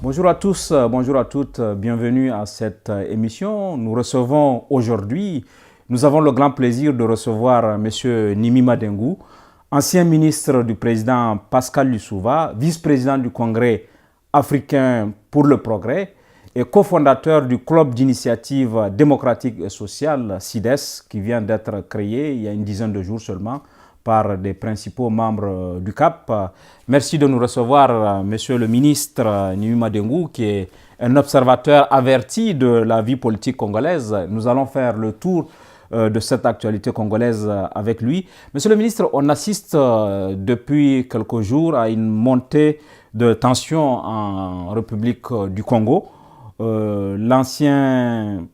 Bonjour à tous, bonjour à toutes, bienvenue à cette émission. Nous recevons aujourd'hui, nous avons le grand plaisir de recevoir M. Nimi Madengou, ancien ministre du président Pascal Lissouva, vice-président du Congrès africain pour le progrès et cofondateur du Club d'initiative démocratique et sociale, CIDES, qui vient d'être créé il y a une dizaine de jours seulement par des principaux membres du CAP. Merci de nous recevoir, Monsieur le ministre Nimi Madengou, qui est un observateur averti de la vie politique congolaise. Nous allons faire le tour de cette actualité congolaise avec lui. Monsieur le ministre, on assiste depuis quelques jours à une montée de tensions en République du Congo. L'ancien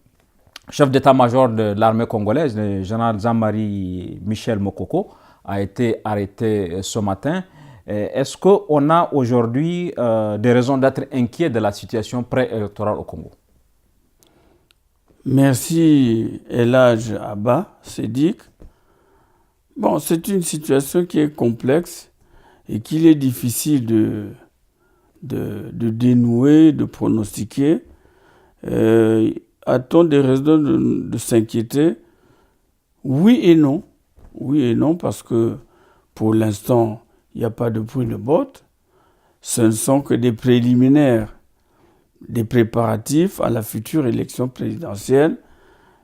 chef d'état-major de l'armée congolaise, le général Jean-Marie Michel Mokoko, a été arrêté ce matin. Est-ce qu'on a aujourd'hui des raisons d'être inquiet de la situation préélectorale au Congo? Merci Elhadj Abba Sédik. Bon, c'est une situation qui est complexe et qu'il est difficile de dénouer, de pronostiquer. A-t-on des raisons de s'inquiéter? Oui et non. Oui et non, parce que pour l'instant, il n'y a pas de bruit de botte. Ce ne sont que des préliminaires, des préparatifs à la future élection présidentielle.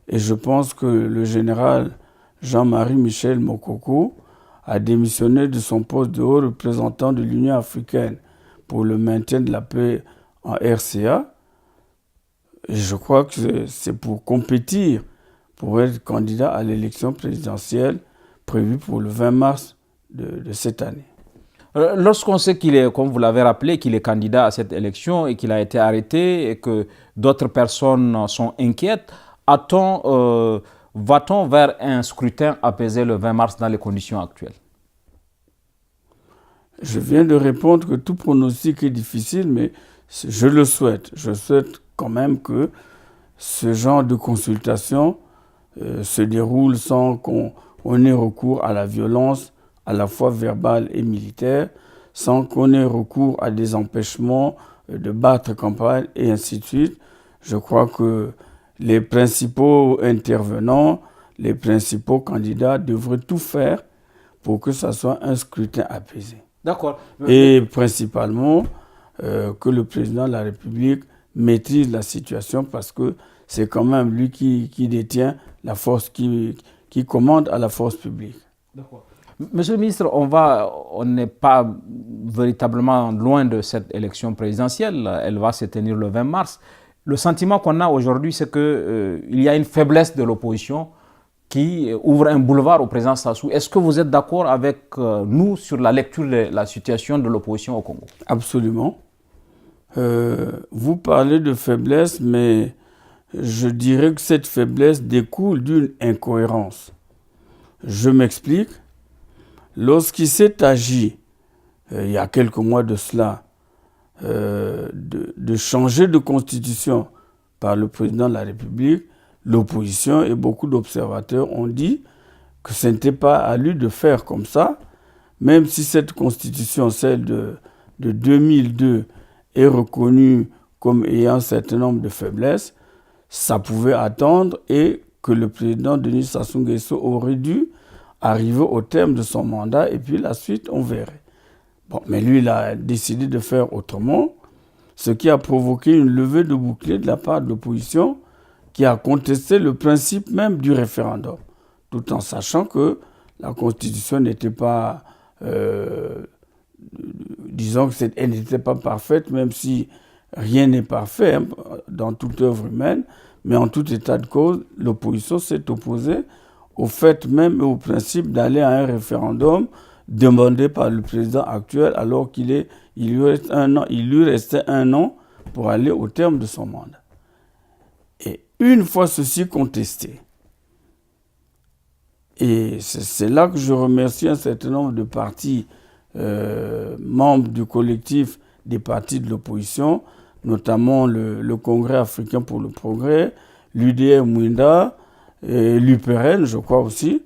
Et je pense que le général Jean-Marie Michel Mokoko a démissionné de son poste de haut représentant de l'Union africaine pour le maintien de la paix en RCA. Et je crois que c'est pour compétir, pour être candidat à l'élection présidentielle prévue pour le 20 mars de cette année. Lorsqu'on sait qu'il est, comme vous l'avez rappelé, qu'il est candidat à cette élection et qu'il a été arrêté et que d'autres personnes sont inquiètes, va-t-on vers un scrutin apaisé le 20 mars dans les conditions actuelles? Je viens de répondre que tout pronostic est difficile, mais je le souhaite. Je souhaite quand même que ce genre de consultation se déroule sans qu'on ait recours à la violence, à la fois verbale et militaire, sans qu'on ait recours à des empêchements de battre campagne et ainsi de suite. Je crois que les principaux intervenants, les principaux candidats devraient tout faire pour que ça soit un scrutin apaisé. D'accord. Et principalement que le président de la République maîtrise la situation parce que c'est quand même lui qui détient la force, qui commande à la force publique. D'accord. Monsieur le ministre, on n'est pas véritablement loin de cette élection présidentielle. Elle va se tenir le 20 mars. Le sentiment qu'on a aujourd'hui, c'est qu'il y a une faiblesse de l'opposition qui ouvre un boulevard au président Sassou. Est-ce que vous êtes d'accord avec nous sur la lecture de la situation de l'opposition au Congo? Absolument. Vous parlez de faiblesse, mais je dirais que cette faiblesse découle d'une incohérence. Je m'explique. Lorsqu'il s'est agi, il y a quelques mois de cela, de changer de constitution par le président de la République, l'opposition et beaucoup d'observateurs ont dit que ce n'était pas à lui de faire comme ça, même si cette constitution, celle de 2002, est reconnue comme ayant un certain nombre de faiblesses, ça pouvait attendre et que le président Denis Sassou Nguesso aurait dû arriver au terme de son mandat et puis la suite, on verrait. Bon, mais lui, il a décidé de faire autrement, ce qui a provoqué une levée de bouclier de la part de l'opposition qui a contesté le principe même du référendum, tout en sachant que la Constitution n'était pas, disons qu'elle n'était pas parfaite, même si rien n'est parfait hein, dans toute œuvre humaine, mais en tout état de cause, l'opposition s'est opposée au fait même et au principe d'aller à un référendum demandé par le président actuel alors il lui restait un an pour aller au terme de son mandat. Et une fois ceci contesté, et c'est là que je remercie un certain nombre de partis membres du collectif des partis de l'opposition, notamment le Congrès africain pour le progrès, l'UDR Mouinda, et l'UPRN, je crois aussi,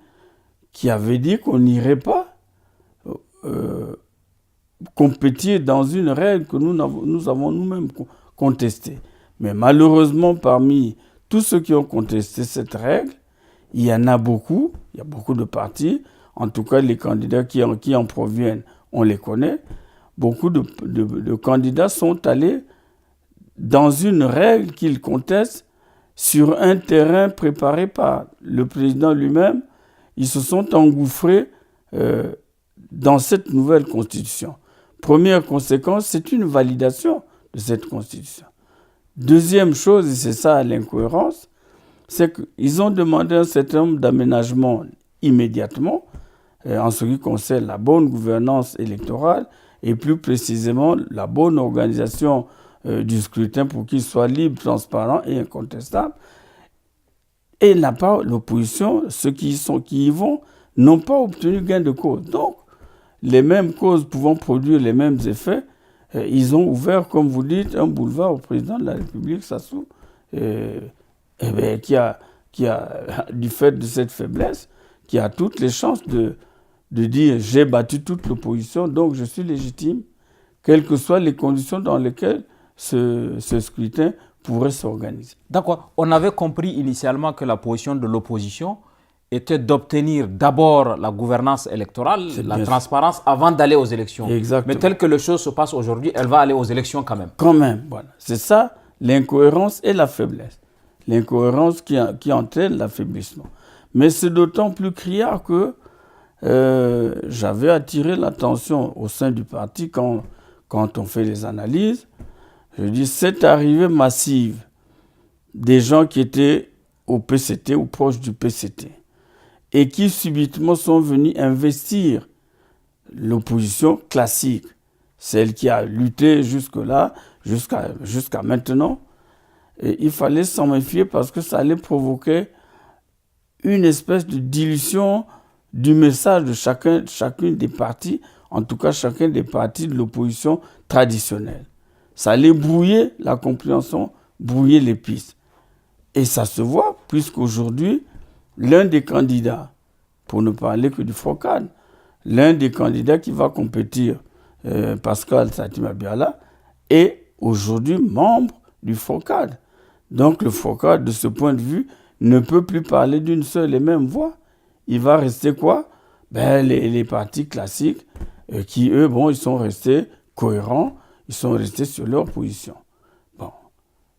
qui avait dit qu'on n'irait pas compétir dans une règle que nous avons nous-mêmes contestée. Mais malheureusement, parmi tous ceux qui ont contesté cette règle, il y en a beaucoup, il y a beaucoup de partis, en tout cas les candidats qui en proviennent, on les connaît. Beaucoup de candidats sont allés dans une règle qu'ils contestent sur un terrain préparé par le président lui-même. Ils se sont engouffrés dans cette nouvelle constitution. Première conséquence, c'est une validation de cette constitution. Deuxième chose, et c'est ça l'incohérence, c'est qu'ils ont demandé un certain nombre d'aménagements immédiatement en ce qui concerne la bonne gouvernance électorale et plus précisément la bonne organisation du scrutin pour qu'il soit libre, transparent et incontestable. Et l'opposition, ceux qui y vont, n'ont pas obtenu gain de cause. Donc, les mêmes causes pouvant produire les mêmes effets, ils ont ouvert, comme vous dites, un boulevard au président de la République, Sassou, qui a, du fait de cette faiblesse, qui a toutes les chances de dire « j'ai battu toute l'opposition, donc je suis légitime », quelles que soient les conditions dans lesquelles ce scrutin pourrait s'organiser. D'accord. On avait compris initialement que la position de l'opposition était d'obtenir d'abord la gouvernance électorale, la transparence, avant d'aller aux élections. Exactement. Mais tel que les choses se passent aujourd'hui, elle va aller aux élections quand même. Quand même, voilà. C'est ça, l'incohérence et la faiblesse. L'incohérence qui entraîne l'affaiblissement. Mais c'est d'autant plus criard que j'avais attiré l'attention au sein du parti quand on fait les analyses. Je dis, cette arrivée massive des gens qui étaient au PCT ou proches du PCT et qui subitement sont venus investir l'opposition classique, celle qui a lutté jusque-là, jusqu'à maintenant, et il fallait s'en méfier parce que ça allait provoquer une espèce de dilution du message de chacune des partis, en tout cas chacun des partis de l'opposition traditionnelle. Ça allait brouiller la compréhension, brouiller les pistes. Et ça se voit, puisqu'aujourd'hui, l'un des candidats, pour ne parler que du FOCAD, l'un des candidats qui va compétir, Pascal Satima Biala, est aujourd'hui membre du FOCAD. Donc le FOCAD, de ce point de vue, ne peut plus parler d'une seule et même voix. Il va rester quoi? Les partis classiques qui, eux, ils sont restés cohérents, ils sont restés sur leur position. Bon.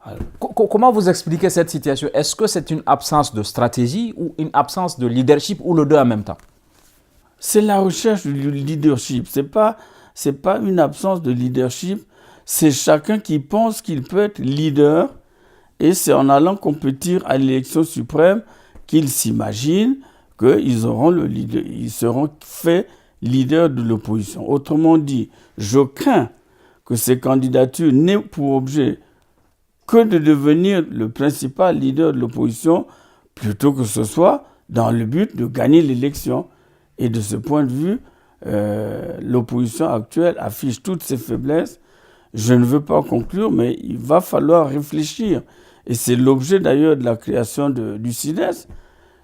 Alors. Comment vous expliquez cette situation? Est-ce que c'est une absence de stratégie ou une absence de leadership ou les deux en même temps? C'est la recherche du leadership. C'est pas une absence de leadership. C'est chacun qui pense qu'il peut être leader et c'est en allant compétir à l'élection suprême qu'ils s'imaginent qu'ils seront faits leaders de l'opposition. Autrement dit, je crains que ces candidatures n'aient pour objet que de devenir le principal leader de l'opposition plutôt que ce soit dans le but de gagner l'élection. Et de ce point de vue, l'opposition actuelle affiche toutes ses faiblesses. Je ne veux pas conclure, mais il va falloir réfléchir. Et c'est l'objet d'ailleurs de la création du CIDES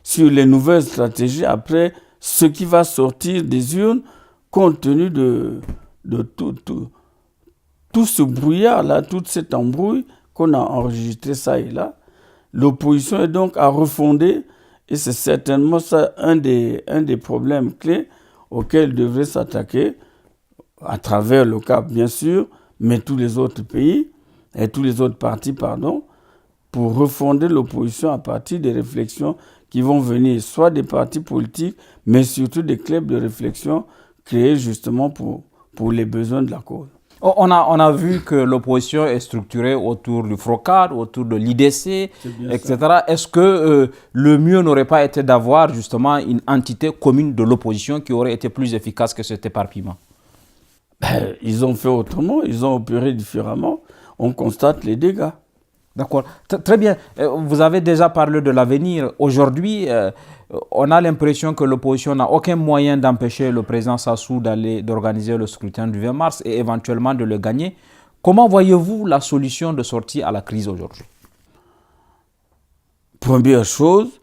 sur les nouvelles stratégies après ce qui va sortir des urnes compte tenu de tout ce brouillard-là, toute cette embrouille qu'on a enregistré ça et là. L'opposition est donc à refonder et c'est certainement ça un des problèmes clés auxquels devrait s'attaquer à travers le Cap, bien sûr, mais tous les autres pays et tous les autres partis, pour refonder l'opposition à partir des réflexions qui vont venir soit des partis politiques, mais surtout des clubs de réflexion créés justement pour les besoins de la cause. On a vu que l'opposition est structurée autour du FROCAD, autour de l'IDC, etc. Est-ce que le mieux n'aurait pas été d'avoir justement une entité commune de l'opposition qui aurait été plus efficace que cet éparpillement? Ils ont fait autrement, ils ont opéré différemment. On constate les dégâts. D'accord. Très bien. Vous avez déjà parlé de l'avenir. Aujourd'hui, on a l'impression que l'opposition n'a aucun moyen d'empêcher le président Sassou d'organiser le scrutin du 20 mars et éventuellement de le gagner. Comment voyez-vous la solution de sortie à la crise aujourd'hui? Première chose,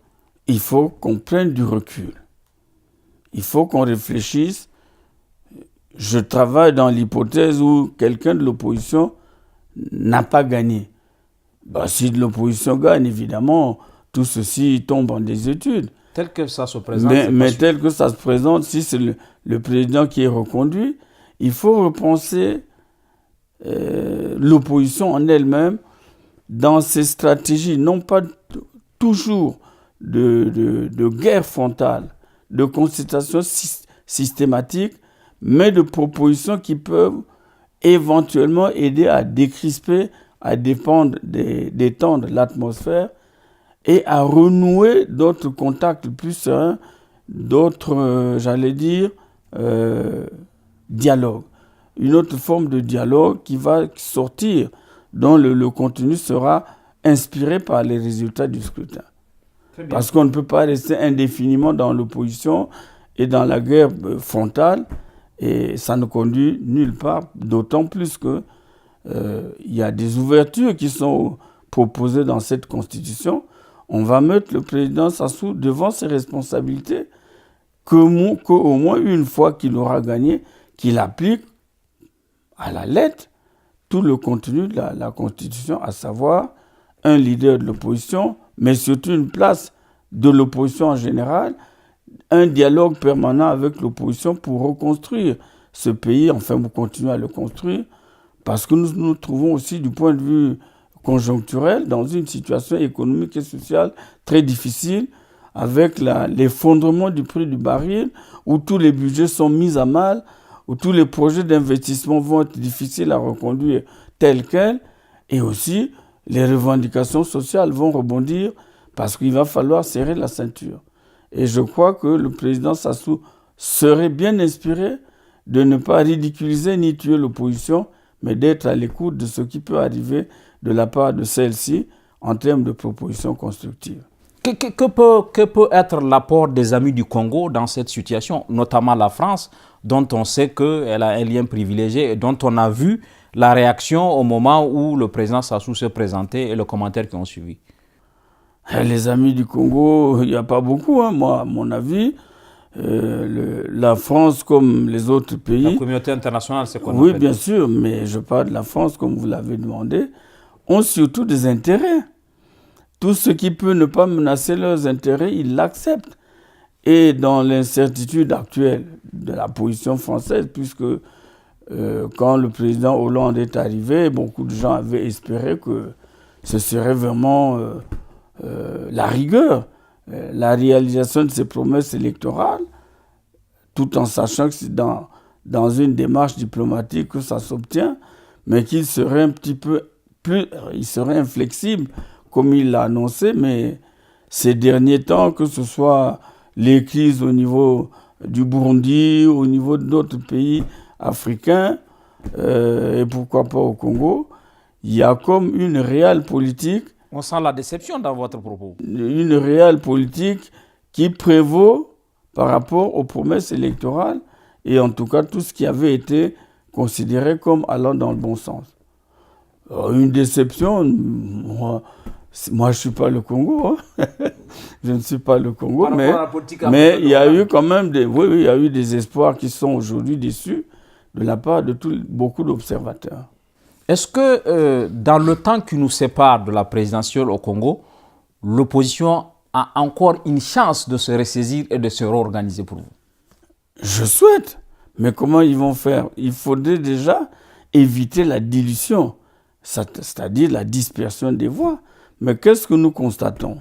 il faut qu'on prenne du recul. Il faut qu'on réfléchisse je travaille dans l'hypothèse où quelqu'un de l'opposition n'a pas gagné. Bah, si de l'opposition gagne, évidemment, tout ceci tombe en désuétude. Tel que ça se présente. Mais tel que ça se présente, si c'est le président qui est reconduit, il faut repenser l'opposition en elle-même dans ses stratégies, non pas toujours de guerre frontale, de concitation systématique, mais de propositions qui peuvent éventuellement aider à décrisper, à détendre l'atmosphère et à renouer d'autres contacts plus sereins, d'autres, dialogues. Une autre forme de dialogue qui va sortir, dont le contenu sera inspiré par les résultats du scrutin. Parce qu'on ne peut pas rester indéfiniment dans l'opposition et dans la guerre frontale, et ça ne conduit nulle part, d'autant plus que il y a des ouvertures qui sont proposées dans cette constitution. On va mettre le président Sassou devant ses responsabilités, qu'au moins une fois qu'il aura gagné, qu'il applique à la lettre tout le contenu de la Constitution, à savoir un leader de l'opposition, mais surtout une place de l'opposition en général, un dialogue permanent avec l'opposition pour reconstruire ce pays, enfin pour continuer à le construire, parce que nous nous trouvons aussi du point de vue conjoncturel dans une situation économique et sociale très difficile, avec l'effondrement du prix du baril, où tous les budgets sont mis à mal, où tous les projets d'investissement vont être difficiles à reconduire tels quels, et aussi les revendications sociales vont rebondir parce qu'il va falloir serrer la ceinture. Et je crois que le président Sassou serait bien inspiré de ne pas ridiculiser ni tuer l'opposition, mais d'être à l'écoute de ce qui peut arriver de la part de celle-ci en termes de propositions constructives. Que peut être l'apport des amis du Congo dans cette situation, notamment la France, dont on sait qu'elle a un lien privilégié et dont on a vu la réaction au moment où le président Sassou s'est présenté et les commentaires qui ont suivi? Les amis du Congo, il n'y a pas beaucoup, moi, à mon avis. La France, comme les autres pays... La communauté internationale, c'est quoi? Oui, bien sûr, mais je parle de la France, comme vous l'avez demandé, ont surtout des intérêts. Tout ce qui peut ne pas menacer leurs intérêts, ils l'acceptent. Et dans l'incertitude actuelle de la position française, puisque quand le président Hollande est arrivé, beaucoup de gens avaient espéré que ce serait vraiment la rigueur, la réalisation de ses promesses électorales, tout en sachant que c'est dans une démarche diplomatique que ça s'obtient, mais qu'il serait un petit peu plus, il serait inflexible, comme il l'a annoncé, mais ces derniers temps, que ce soit les crises au niveau du Burundi, au niveau d'autres pays africains, et pourquoi pas au Congo, il y a comme une réelle politique. On sent la déception dans votre propos. Une réelle politique qui prévaut par rapport aux promesses électorales et en tout cas tout ce qui avait été considéré comme allant dans le bon sens. Une déception, moi je ne suis pas le Congo, je ne suis pas le Congo, mais il y a eu quand même il y a eu des espoirs qui sont aujourd'hui déçus de la part de beaucoup d'observateurs. Est-ce que dans le temps qui nous sépare de la présidentielle au Congo, l'opposition a encore une chance de se ressaisir et de se réorganiser pour vous? Je souhaite, mais comment ils vont faire? Il faudrait déjà éviter la dilution, c'est-à-dire la dispersion des voix. Mais qu'est-ce que nous constatons?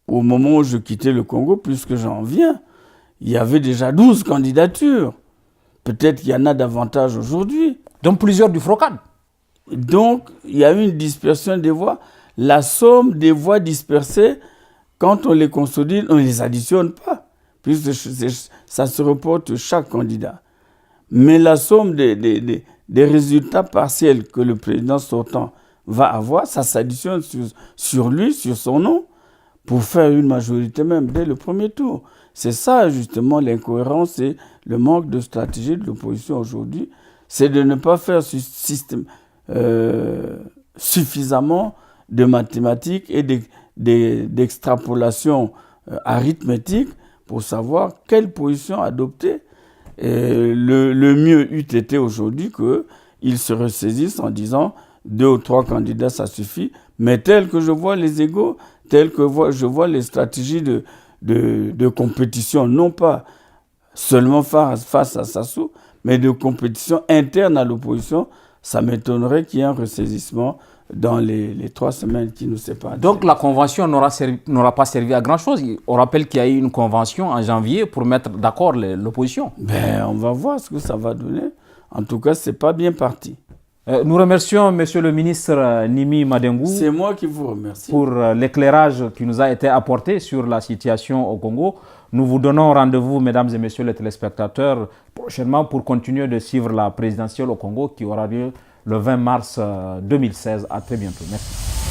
Au moment où je quittais le Congo, puisque j'en viens, il y avait déjà 12 candidatures. Peut-être qu'il y en a davantage aujourd'hui. Donc plusieurs du FROCAD. Donc, il y a eu une dispersion des voix. La somme des voix dispersées, quand on les consolide, on ne les additionne pas, puisque ça se reporte chaque candidat. Mais la somme des résultats partiels que le président sortant va avoir, ça s'additionne sur lui, sur son nom, pour faire une majorité même dès le premier tour. C'est ça, justement, l'incohérence et le manque de stratégie de l'opposition aujourd'hui. C'est de ne pas faire suffisamment de mathématiques et d'extrapolation arithmétique pour savoir quelle position adopter. Et le mieux eût été aujourd'hui qu'ils se ressaisissent en disant 2 ou 3 candidats, ça suffit. Mais tel que je vois les égos, tel que je vois les stratégies de compétition, non pas seulement face à Sassou, mais de compétition interne à l'opposition, ça m'étonnerait qu'il y ait un ressaisissement dans les 3 semaines qui nous séparent. Donc la convention n'aura pas servi à grand-chose. On rappelle qu'il y a eu une convention en janvier pour mettre d'accord l'opposition. Ben, on va voir ce que ça va donner. En tout cas, ce n'est pas bien parti. Nous remercions Monsieur le ministre Nimi Madengou. C'est moi qui vous remercie. Pour l'éclairage qui nous a été apporté sur la situation au Congo. Nous vous donnons rendez-vous, mesdames et messieurs les téléspectateurs, prochainement pour continuer de suivre la présidentielle au Congo qui aura lieu le 20 mars 2016. À très bientôt. Merci.